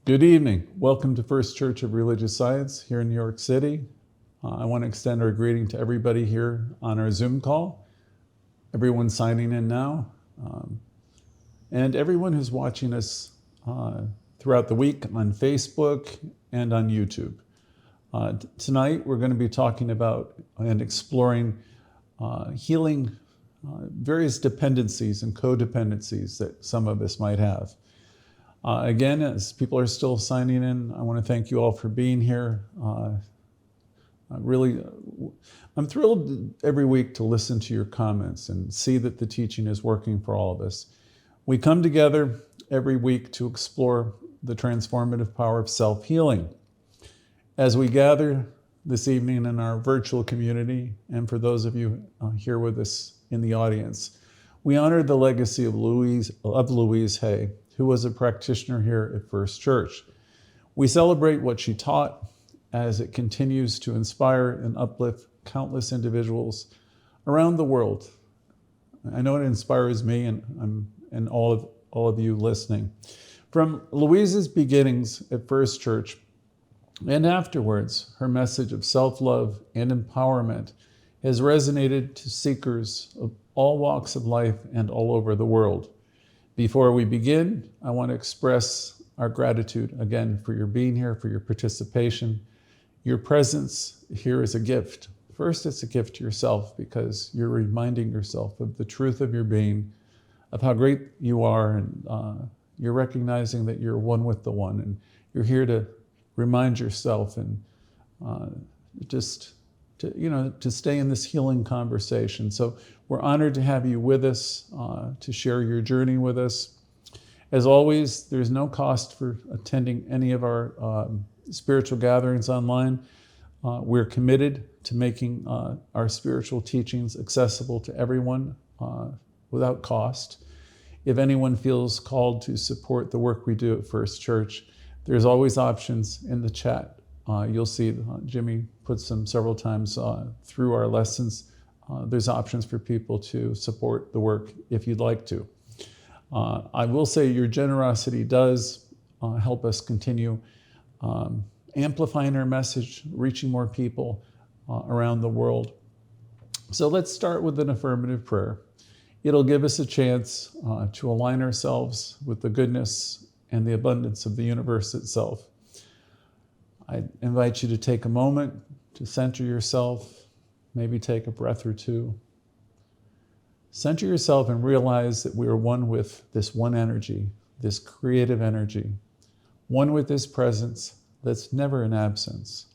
Good evening. Welcome to First Church of Religious Science here in New York City. I want to extend our greeting to everybody here on our Zoom call, everyone signing in now, and everyone who's watching us throughout the week on Facebook and on YouTube. Tonight, we're going to be talking about and exploring healing various dependencies and codependencies that some of us might have. Again, as people are still signing in, I want to thank you all for being here. I'm thrilled every week to listen to your comments and see that the teaching is working for all of us. We come together every week to explore the transformative power of self-healing. As we gather this evening in our virtual community, and for those of you here with us in the audience, we honor the legacy of Louise Hay, who was a practitioner here at First Church. We celebrate what she taught as it continues to inspire and uplift countless individuals around the world. I know it inspires me and all of you listening. From Louise's beginnings at First Church and afterwards, her message of self-love and empowerment has resonated to seekers of all walks of life and all over the world. Before we begin, I want to express our gratitude again for your being here, for your participation. Your presence here is a gift. First, it's a gift to yourself because you're reminding yourself of the truth of your being, of how great you are, and you're recognizing that you're one with the one, and you're here to remind yourself and to stay in this healing conversation. So we're honored to have you with us, to share your journey with us. As always, there's no cost for attending any of our spiritual gatherings online. We're committed to making our spiritual teachings accessible to everyone without cost. If anyone feels called to support the work we do at First Church, there's always options in the chat. You'll see Jimmy puts them several times through our lessons. There's options for people to support the work if you'd like to. I will say your generosity does help us continue amplifying our message, reaching more people around the world. So let's start with an affirmative prayer. It'll give us a chance to align ourselves with the goodness and the abundance of the universe itself. I invite you to take a moment to center yourself, maybe take a breath or two. Center yourself and realize that we are one with this one energy, this creative energy, one with this presence that's never in absence.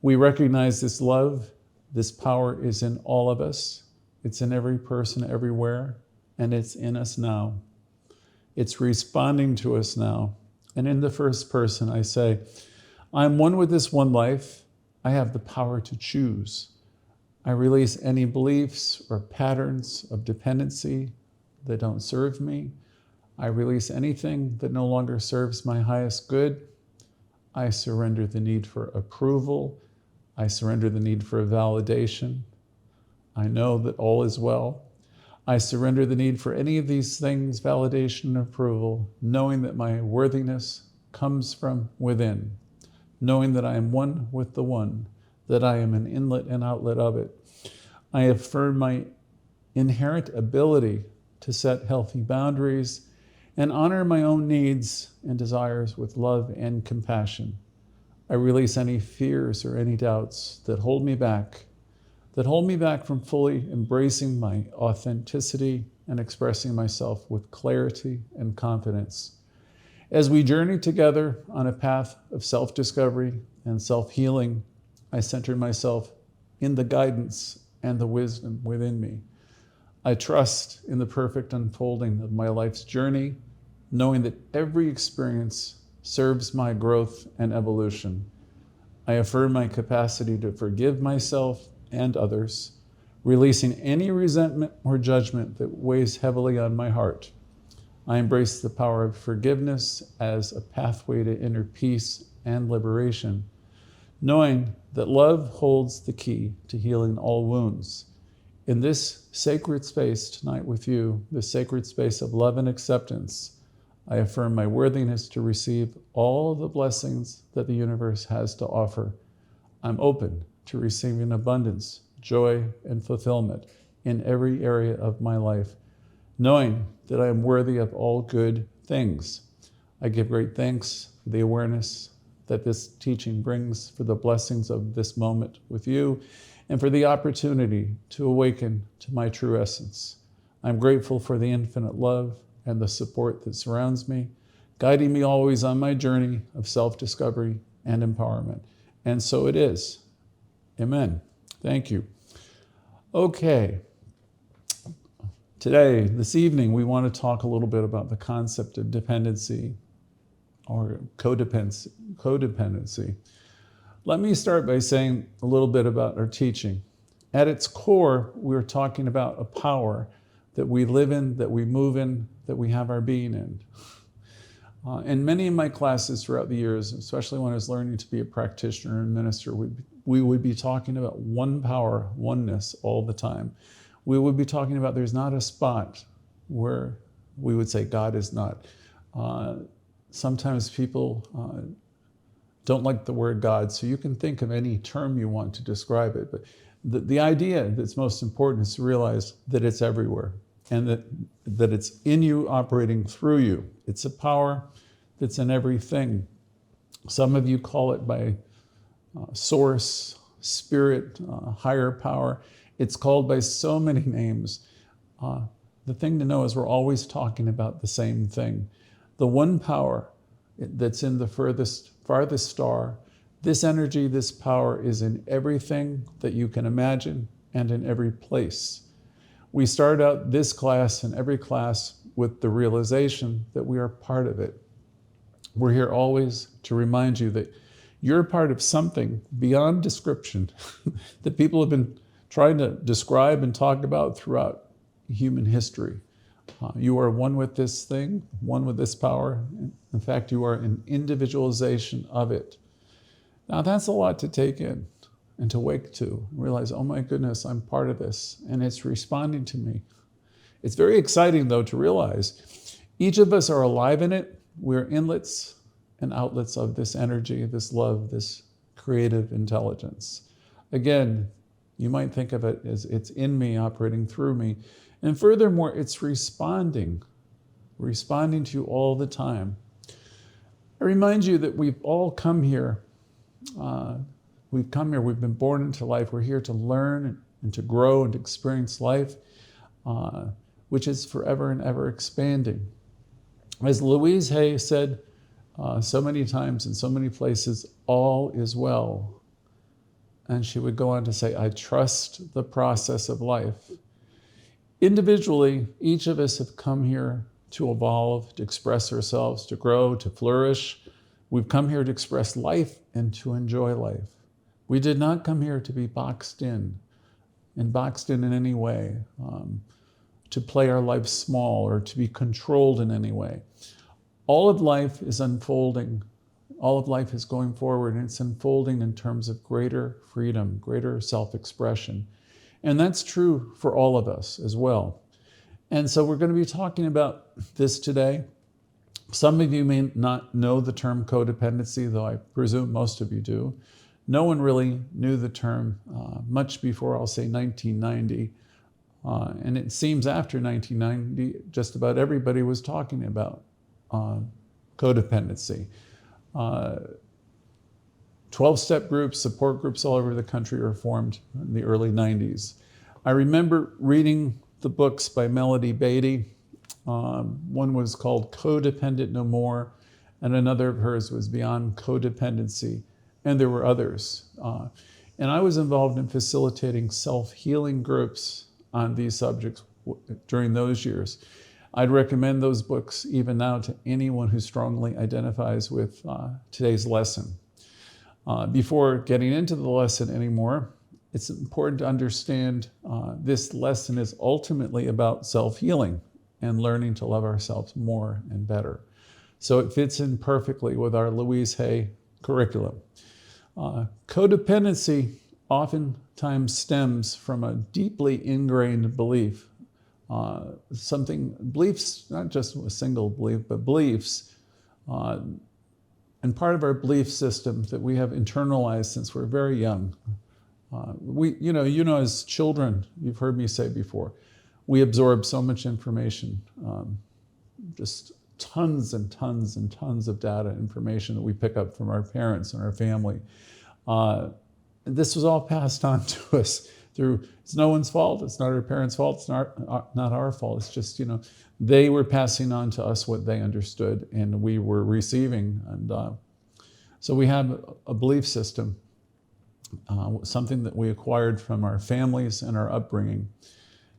We recognize this love, this power is in all of us. It's in every person everywhere, and it's in us now. It's responding to us now. And in the first person, I say, I'm one with this one life. I have the power to choose. I release any beliefs or patterns of dependency that don't serve me. I release anything that no longer serves my highest good. I surrender the need for approval. I surrender the need for validation. I know that all is well. I surrender the need for any of these things, validation and approval, knowing that my worthiness comes from within. Knowing that I am one with the one, that I am an inlet and outlet of it. I affirm my inherent ability to set healthy boundaries and honor my own needs and desires with love and compassion. I release any fears or any doubts that hold me back from fully embracing my authenticity and expressing myself with clarity and confidence. As we journey together on a path of self-discovery and self-healing, I center myself in the guidance and the wisdom within me. I trust in the perfect unfolding of my life's journey, knowing that every experience serves my growth and evolution. I affirm my capacity to forgive myself and others, releasing any resentment or judgment that weighs heavily on my heart. I embrace the power of forgiveness as a pathway to inner peace and liberation, knowing that love holds the key to healing all wounds. In this sacred space tonight with you, this sacred space of love and acceptance, I affirm my worthiness to receive all the blessings that the universe has to offer. I'm open to receiving abundance, joy, and fulfillment in every area of my life, knowing that I am worthy of all good things. I give great thanks for the awareness that this teaching brings, for the blessings of this moment with you, and for the opportunity to awaken to my true essence. I'm grateful for the infinite love and the support that surrounds me, guiding me always on my journey of self-discovery and empowerment. And so it is. Amen. Thank you. Okay. Today, this evening, we want to talk a little bit about the concept of dependency or codependency. Let me start by saying a little bit about our teaching. At its core, we're talking about a power that we live in, that we move in, that we have our being in. In many of my classes throughout the years, especially when I was learning to be a practitioner and minister, we would be talking about one power, oneness all the time. We would be talking about there's not a spot where we would say God is not. Sometimes people don't like the word God, so you can think of any term you want to describe it. But the idea that's most important is to realize that it's everywhere and that it's in you, operating through you. It's a power that's in everything. Some of you call it by source, spirit, higher power. It's called by so many names. The thing to know is we're always talking about the same thing. The one power that's in the farthest star, this energy, this power is in everything that you can imagine and in every place. We start out this class and every class with the realization that we are part of it. We're here always to remind you that you're part of something beyond description that people have been trying to describe and talk about throughout human history. You are one with this thing, one with this power. In fact, you are an individualization of it. Now, that's a lot to take in and to wake to, and realize, oh my goodness, I'm part of this, and it's responding to me. It's very exciting, though, to realize each of us are alive in it. We're inlets and outlets of this energy, this love, this creative intelligence. Again, you might think of it as it's in me, operating through me. And furthermore, it's responding to you all the time. I remind you that we've all come here. We've been born into life. We're here to learn and to grow and to experience life, which is forever and ever expanding. As Louise Hay said so many times in so many places, all is well. And she would go on to say, I trust the process of life. Individually, each of us have come here to evolve, to express ourselves, to grow, to flourish. We've come here to express life and to enjoy life. We did not come here to be boxed in any way, to play our life small or to be controlled in any way. All of life is unfolding. All of life is going forward, and it's unfolding in terms of greater freedom, greater self-expression. And that's true for all of us as well. And so we're going to be talking about this today. Some of you may not know the term codependency, though I presume most of you do. No one really knew the term much before, I'll say, 1990. And it seems after 1990, just about everybody was talking about codependency. 12-step groups, support groups all over the country were formed in the early 90s. I remember reading the books by Melody Beatty. One was called Codependent No More, and another of hers was Beyond Codependency, and there were others. And I was involved in facilitating self-healing groups on these subjects during those years. I'd recommend those books even now to anyone who strongly identifies with today's lesson. Before getting into the lesson anymore, it's important to understand this lesson is ultimately about self-healing and learning to love ourselves more and better. So it fits in perfectly with our Louise Hay curriculum. Codependency oftentimes stems from a deeply ingrained belief beliefs, not just a single belief, but beliefs. And part of our belief system that we have internalized since we're very young. As children, you've heard me say before, we absorb so much information, just tons and tons and tons of data, information that we pick up from our parents and our family. This was all passed on to us through, it's no one's fault, it's not our parents' fault, it's not our fault, it's just, they were passing on to us what they understood and we were receiving. And so we have a belief system, something that we acquired from our families and our upbringing.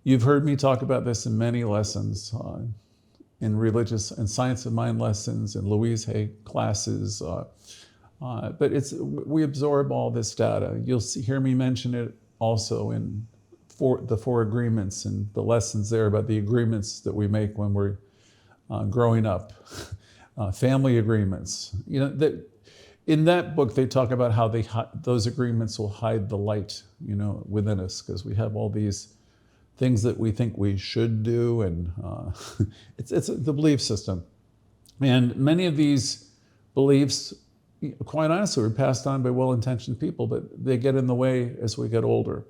You've heard me talk about this in many lessons, in religious and science of mind lessons, in Louise classes, but we absorb all this data. You'll hear me mention it also in the four agreements and the lessons there about the agreements that we make when we're growing up, family agreements. In that book, they talk about how those agreements will hide the light, within us, because we have all these things that we think we should do, and it's the belief system. And many of these beliefs, quite honestly, were passed on by well-intentioned people, but they get in the way as we get older.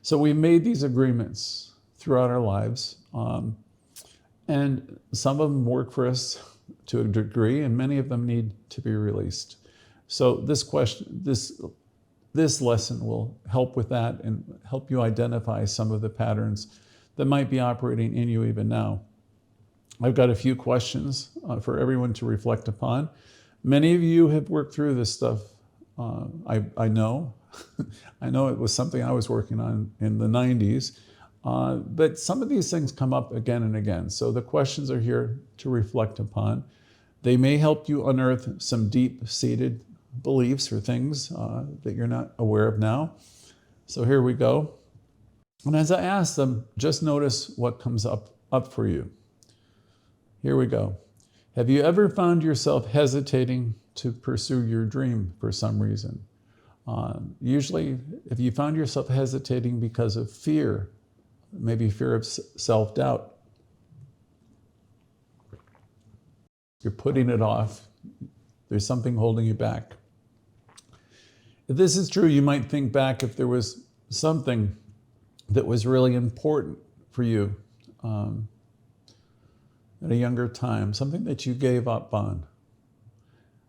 So we made these agreements throughout our lives, and some of them work for us to a degree, and many of them need to be released. So this lesson will help with that and help you identify some of the patterns that might be operating in you even now. I've got a few questions for everyone to reflect upon. Many of you have worked through this stuff. I know. I know it was something I was working on in the 90s, but some of these things come up again and again. So the questions are here to reflect upon. They may help you unearth some deep-seated beliefs or things that you're not aware of now. So here we go. And as I ask them, just notice what comes up for you. Here we go. Have you ever found yourself hesitating to pursue your dream for some reason? Usually, if you found yourself hesitating because of fear, maybe fear of self-doubt, you're putting it off. There's something holding you back. If this is true, you might think back if there was something that was really important for you at a younger time, something that you gave up on.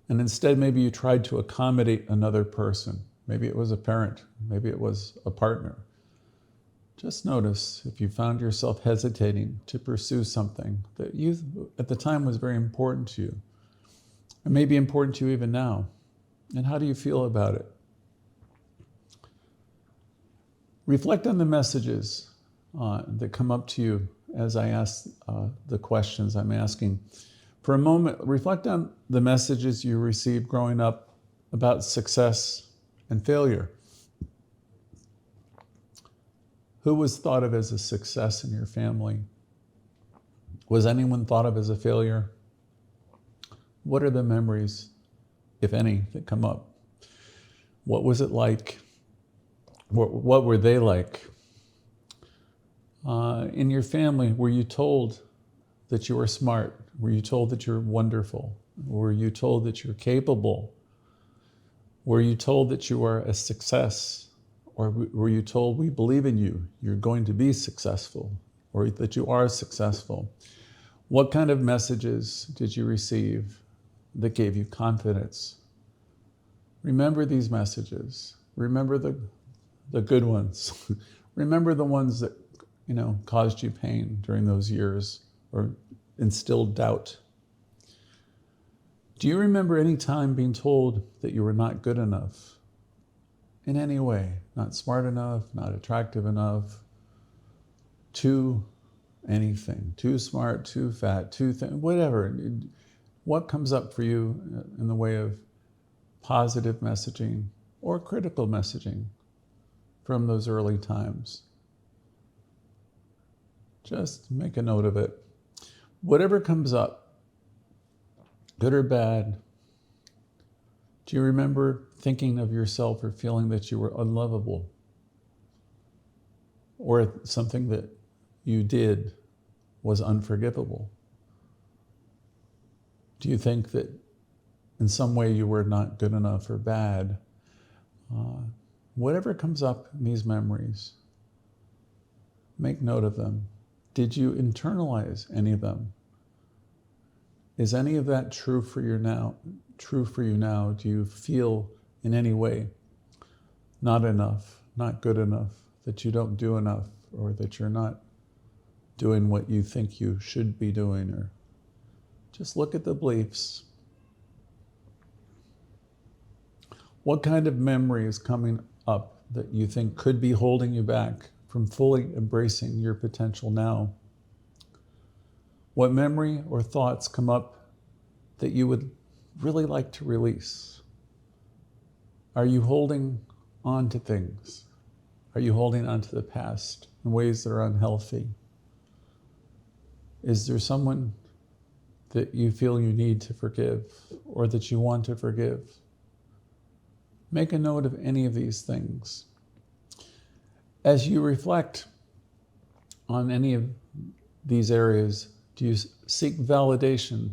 And instead, maybe you tried to accommodate another person. Maybe it was a parent, maybe it was a partner. Just notice if you found yourself hesitating to pursue something that at the time was very important to you. It may be important to you even now. And how do you feel about it? Reflect on the messages that come up to you as I ask the questions I'm asking. For a moment, reflect on the messages you received growing up about success and failure. Who was thought of as a success in your family? Was anyone thought of as a failure? What are the memories, if any, that come up? What was it like? What were they like? In your family, were you told that you were smart? Were you told that you're wonderful? Were you told that you're capable? Were you told that you are a success? Or were you told, we believe in you, you're going to be successful, or that you are successful? What kind of messages did you receive that gave you confidence? Remember these messages. Remember the good ones. Remember the ones that, caused you pain during those years or instilled doubt. Do you remember any time being told that you were not good enough in any way? Not smart enough, not attractive enough, too anything, too smart, too fat, too thin, whatever. What comes up for you in the way of positive messaging or critical messaging from those early times? Just make a note of it. Whatever comes up, good or bad, do you remember thinking of yourself or feeling that you were unlovable? Or something that you did was unforgivable? Do you think that in some way you were not good enough or bad? Whatever comes up in these memories, make note of them. Did you internalize any of them? Is any of that true for you now? Do you feel in any way not enough, not good enough, that you don't do enough, or that you're not doing what you think you should be doing? Or just look at the beliefs. What kind of memory is coming up that you think could be holding you back from fully embracing your potential now? What memory or thoughts come up that you would really like to release? Are you holding on to things? Are you holding on to the past in ways that are unhealthy? Is there someone that you feel you need to forgive or that you want to forgive? Make a note of any of these things. As you reflect on any of these areas, do you seek validation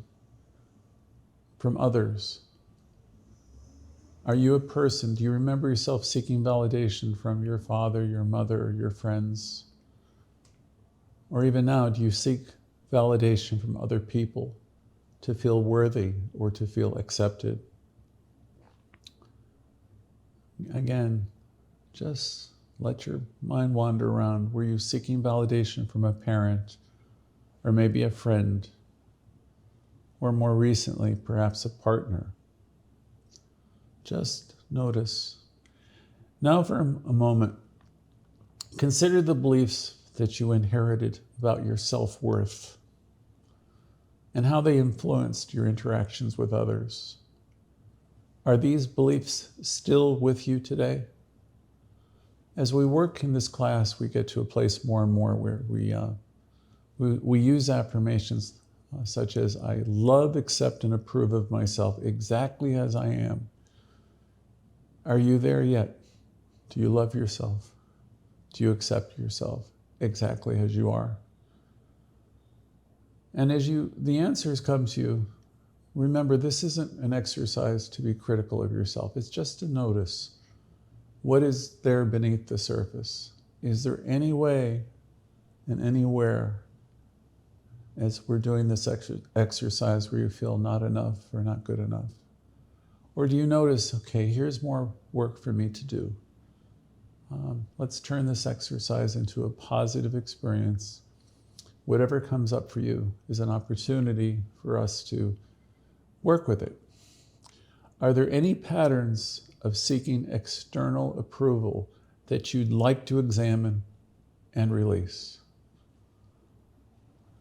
from others? Are you a person? Do you remember yourself seeking validation from your father, your mother, or your friends? Or even now, do you seek validation from other people to feel worthy or to feel accepted? Again, just let your mind wander around. Were you seeking validation from a parent, or maybe a friend, or more recently, perhaps a partner? Just notice. Now for a moment, consider the beliefs that you inherited about your self-worth and how they influenced your interactions with others. Are these beliefs still with you today? As we work in this class, we get to a place more and more where we use affirmations such as, I love, accept, and approve of myself exactly as I am. Are you there yet? Do you love yourself? Do you accept yourself exactly as you are? And as the answers come to you, remember, this isn't an exercise to be critical of yourself. It's just to notice what is there beneath the surface. Is there any way and anywhere, as we're doing this exercise, where you feel not enough or not good enough? Or do you notice, okay, here's more work for me to do. Let's turn this exercise into a positive experience. Whatever comes up for you is an opportunity for us to work with it. Are there any patterns of seeking external approval that you'd like to examine and release?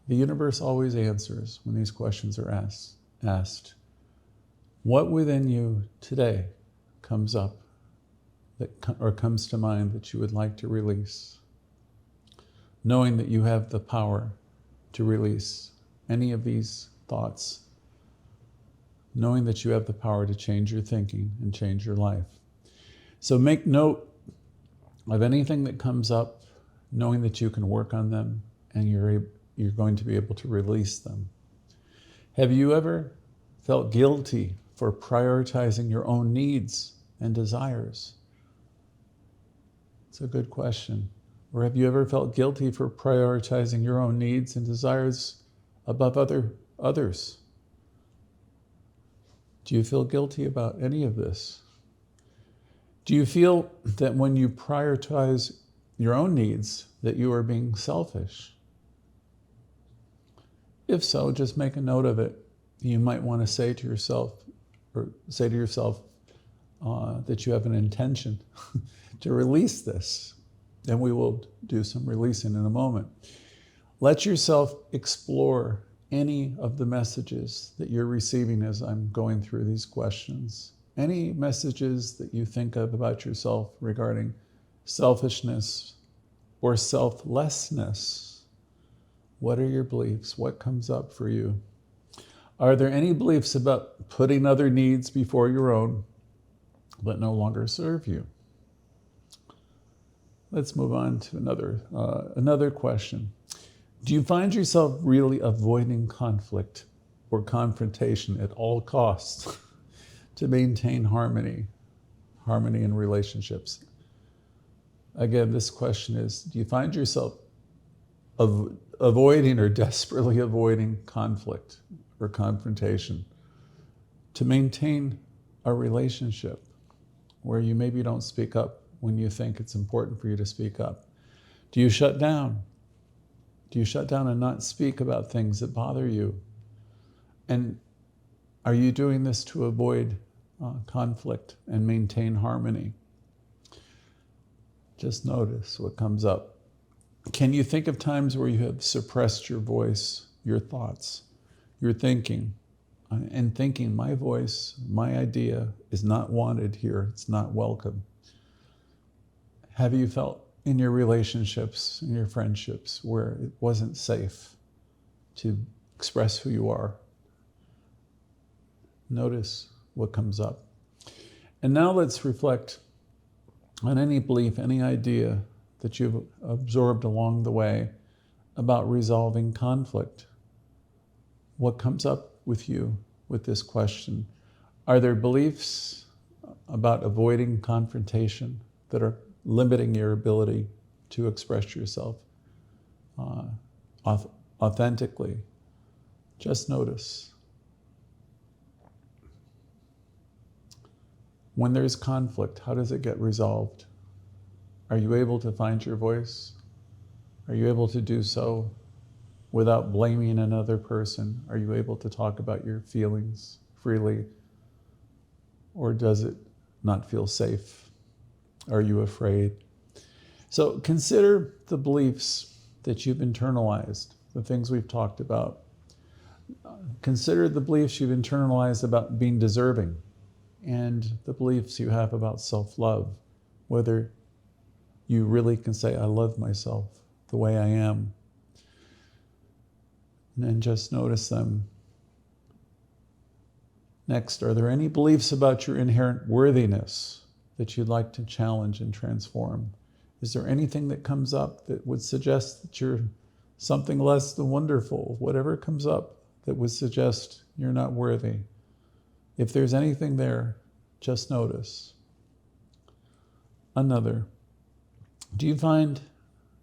The universe always answers when these questions are asked. What within you today comes up or comes to mind that you would like to release? Knowing that you have the power to release any of these thoughts, knowing that you have the power to change your thinking and change your life. So make note of anything that comes up, knowing that you can work on them and you're going to be able to release them. Have you ever felt guilty for prioritizing your own needs and desires? It's a good question. Or have you ever felt guilty for prioritizing your own needs and desires above others? Do you feel guilty about any of this? Do you feel that when you prioritize your own needs, that you are being selfish? If so, just make a note of it. You might want to say to yourself that you have an intention to release this. And we will do some releasing in a moment. Let yourself explore any of the messages that you're receiving as I'm going through these questions. Any messages that you think of about yourself regarding selfishness or selflessness. What are your beliefs? What comes up for you? Are there any beliefs about putting other needs before your own that no longer serve you? Let's move on to another question. Do you find yourself really avoiding conflict or confrontation at all costs to maintain harmony in relationships? Again, this question is, do you find yourself avoiding or desperately avoiding conflict or confrontation to maintain a relationship where you maybe don't speak up when you think it's important for you to speak up? Do you shut down? Do you shut down and not speak about things that bother you? And are you doing this to avoid conflict and maintain harmony? Just notice what comes up. Can you think of times where you have suppressed your voice, your thoughts, your thinking, and thinking, my voice, my idea is not wanted here, it's not welcome? Have you felt in your relationships, in your friendships, where it wasn't safe to express who you are? Notice what comes up. And now let's reflect on any belief, any idea that you've absorbed along the way about resolving conflict. What comes up with you with this question? Are there beliefs about avoiding confrontation that are limiting your ability to express yourself authentically? Just notice. When there's conflict, how does it get resolved? Are you able to find your voice? Are you able to do so without blaming another person? Are you able to talk about your feelings freely? Or does it not feel safe? Are you afraid? So consider the beliefs that you've internalized, the things we've talked about. Consider the beliefs you've internalized about being deserving and the beliefs you have about self-love, whether you really can say, I love myself the way I am. And then just notice them. Next, are there any beliefs about your inherent worthiness that you'd like to challenge and transform? Is there anything that comes up that would suggest that you're something less than wonderful? Whatever comes up that would suggest you're not worthy. If there's anything there, just notice. Another. Do you find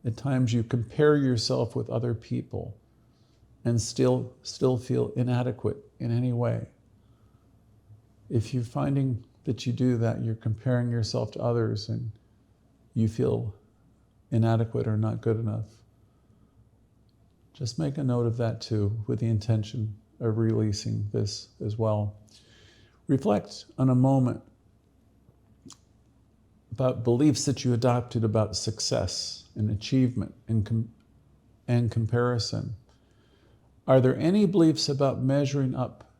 at times you compare yourself with other people and still feel inadequate in any way? If you're finding that you do that, you're comparing yourself to others and you feel inadequate or not good enough, just make a note of that too, with the intention of releasing this as well. Reflect on a moment about beliefs that you adopted about success and achievement and comparison. Are there any beliefs about measuring up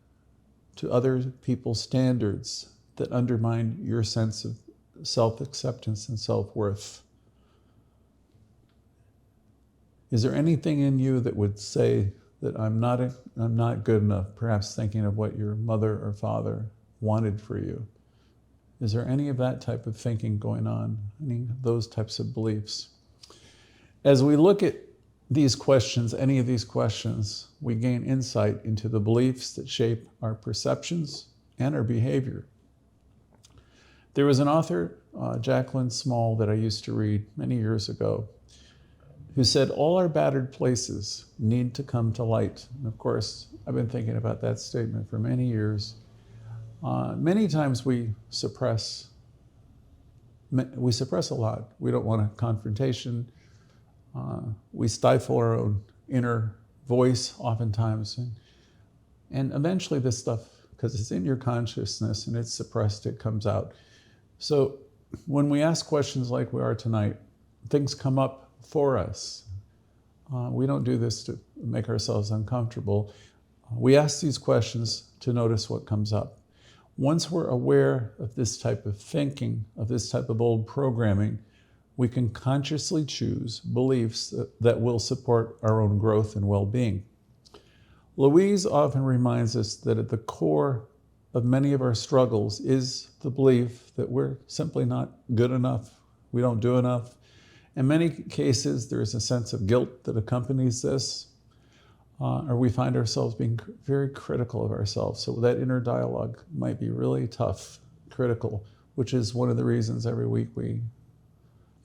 to other people's standards that undermine your sense of self-acceptance and self-worth? Is there anything in you that would say that I'm not good enough, perhaps thinking of what your mother or father wanted for you? Is there any of that type of thinking going on? Any of those types of beliefs? As we look at these questions, any of these questions, we gain insight into the beliefs that shape our perceptions and our behavior. There was an author, Jacqueline Small, that I used to read many years ago, who said, all our battered places need to come to light. And of course, I've been thinking about that statement for many years. Many times we suppress a lot. We don't want a confrontation. We stifle our own inner voice oftentimes. And eventually this stuff, because it's in your consciousness and it's suppressed, it comes out. So when we ask questions like we are tonight, things come up for us. We don't do this to make ourselves uncomfortable. We ask these questions to notice what comes up. Once we're aware of this type of thinking, of this type of old programming, we can consciously choose beliefs that will support our own growth and well-being. Louise often reminds us that at the core of many of our struggles is the belief that we're simply not good enough, we don't do enough, In many cases, there is a sense of guilt that accompanies this, or we find ourselves being very critical of ourselves. So that inner dialogue might be really tough, critical, which is one of the reasons every week we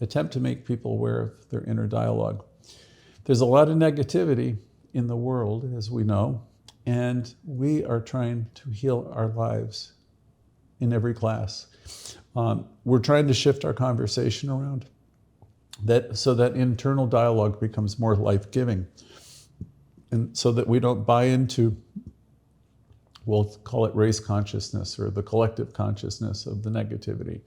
attempt to make people aware of their inner dialogue. There's a lot of negativity in the world, as we know, and we are trying to heal our lives in every class. We're trying to shift our conversation around that so that internal dialogue becomes more life-giving, and so that we don't buy into, we'll call it race consciousness or the collective consciousness of the negativity.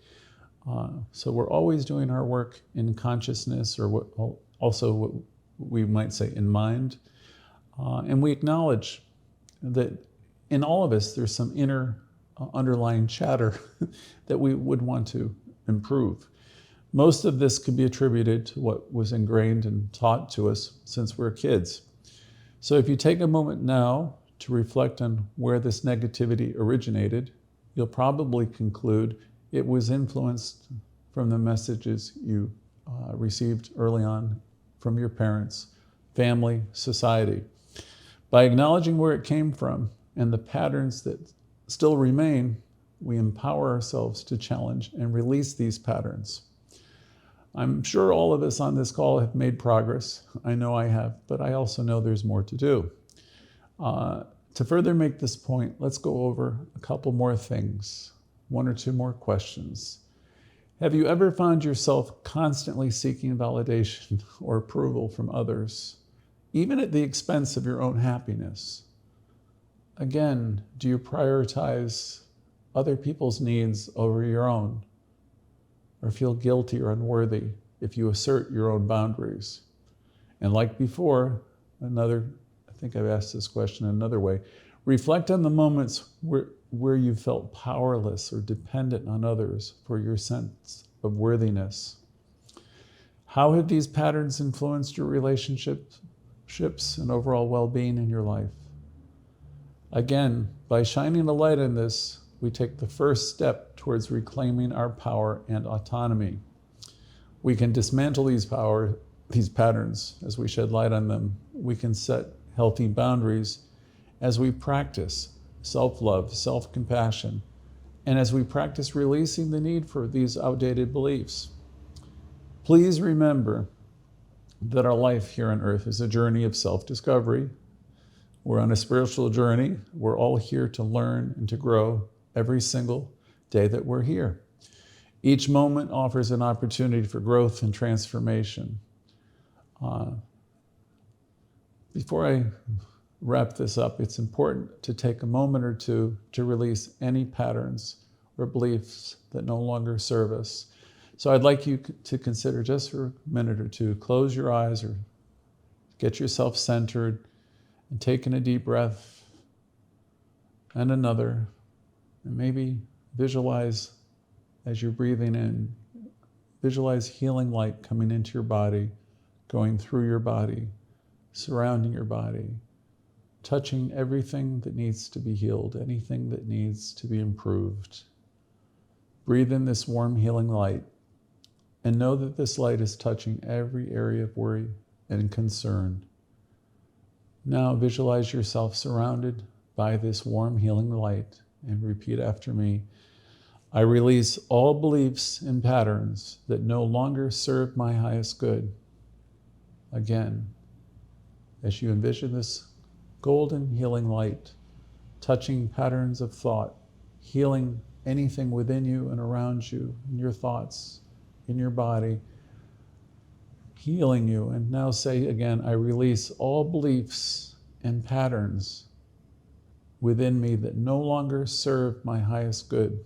So we're always doing our work in consciousness, or what we might say in mind. And we acknowledge that in all of us, there's some inner underlying chatter that we would want to improve. Most of this could be attributed to what was ingrained and taught to us since we're kids. So if you take a moment now to reflect on where this negativity originated, you'll probably conclude it was influenced from the messages you received early on from your parents, family, society. By acknowledging where it came from and the patterns that still remain, we empower ourselves to challenge and release these patterns. I'm sure all of us on this call have made progress. I know I have, but I also know there's more to do. To further make this point, let's go over a couple more things, one or two more questions. Have you ever found yourself constantly seeking validation or approval from others, even at the expense of your own happiness? Again, do you prioritize other people's needs over your own, or feel guilty or unworthy if you assert your own boundaries? And like before, I think I've asked this question another way. Reflect on the moments where you felt powerless or dependent on others for your sense of worthiness. How have these patterns influenced your relationships and overall well-being in your life? Again, by shining a light on this, we take the first step towards reclaiming our power and autonomy. We can dismantle these patterns as we shed light on them. We can set healthy boundaries as we practice self-love, self-compassion, and as we practice releasing the need for these outdated beliefs. Please remember that our life here on earth is a journey of self-discovery. We're on a spiritual journey. We're all here to learn and to grow every single day that we're here. Each moment offers an opportunity for growth and transformation. Before I wrap this up, it's important to take a moment or two to release any patterns or beliefs that no longer serve us. So I'd like you to consider, just for a minute or two, close your eyes or get yourself centered and take in a deep breath and another, and maybe visualize as you're breathing in, visualize healing light coming into your body, going through your body, surrounding your body, touching everything that needs to be healed, anything that needs to be improved. Breathe in this warm healing light and know that this light is touching every area of worry and concern. Now visualize yourself surrounded by this warm healing light and repeat after me. I release all beliefs and patterns that no longer serve my highest good. Again, as you envision this golden healing light, touching patterns of thought, healing anything within you and around you, in your thoughts, in your body, healing you. And now say again, I release all beliefs and patterns within me that no longer serve my highest good.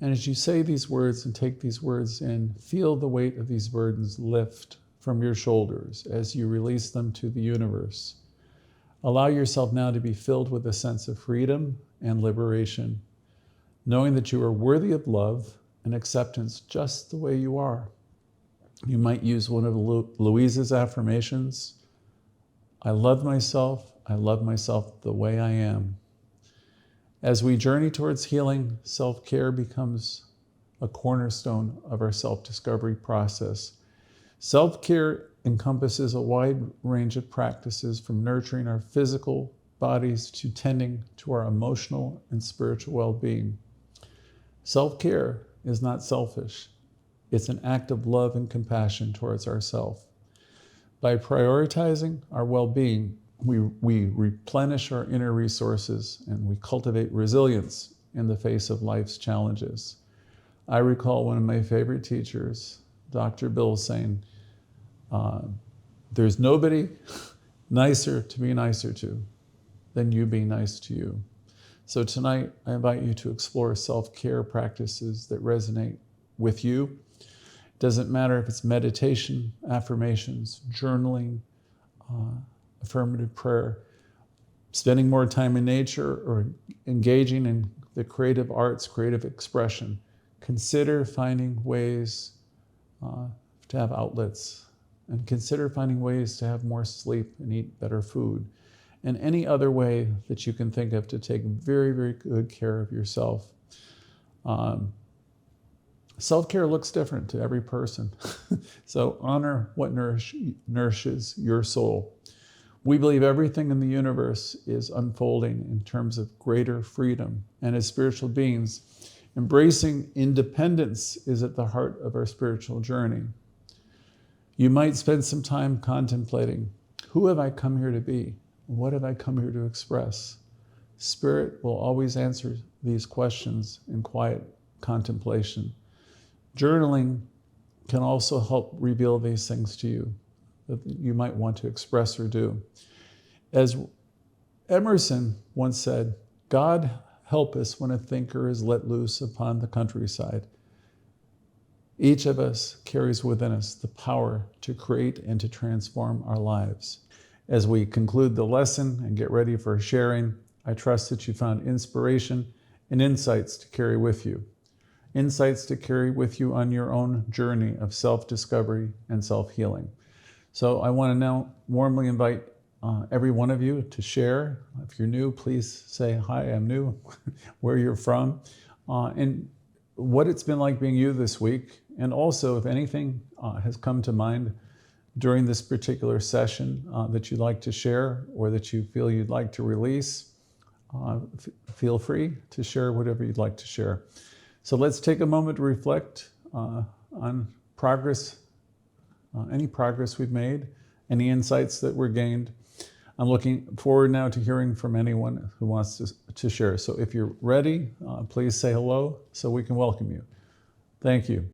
And as you say these words and take these words in, feel the weight of these burdens lift from your shoulders as you release them to the universe. Allow yourself now to be filled with a sense of freedom and liberation, knowing that you are worthy of love and acceptance just the way you are. You might use one of Louise's affirmations. I love myself the way I am. As we journey towards healing, self-care becomes a cornerstone of our self-discovery process. Self-care encompasses a wide range of practices from nurturing our physical bodies to tending to our emotional and spiritual well-being. Self-care is not selfish. It's an act of love and compassion towards ourselves. By prioritizing our well-being, we replenish our inner resources and we cultivate resilience in the face of life's challenges. I recall one of my favorite teachers, Dr. Bill, saying, there's nobody nicer to be nicer to than you being nice to you. So tonight, I invite you to explore self-care practices that resonate with you. It doesn't matter if it's meditation, affirmations, journaling, affirmative prayer, spending more time in nature, or engaging in the creative arts, creative expression. Consider finding ways to have outlets, and consider finding ways to have more sleep and eat better food, and any other way that you can think of to take very, very good care of yourself. Self-care looks different to every person. So honor what nourishes your soul. We believe everything in the universe is unfolding in terms of greater freedom. And as spiritual beings, embracing independence is at the heart of our spiritual journey. You might spend some time contemplating, who have I come here to be? What have I come here to express? Spirit will always answer these questions in quiet contemplation. Journaling can also help reveal these things to you that you might want to express or do. As Emerson once said, God help us when a thinker is let loose upon the countryside. Each of us carries within us the power to create and to transform our lives. As we conclude the lesson and get ready for sharing, I trust that you found inspiration and insights to carry with you. Insights to carry with you on your own journey of self-discovery and self-healing. So I want to now warmly invite every one of you to share. If you're new, please say, hi, I'm new, where you're from, and what it's been like being you this week. And also, if anything has come to mind during this particular session that you'd like to share or that you feel you'd like to release, feel free to share whatever you'd like to share. So let's take a moment to reflect on progress, any progress we've made, any insights that were gained. I'm looking forward now to hearing from anyone who wants to share. So if you're ready, please say hello so we can welcome you. Thank you.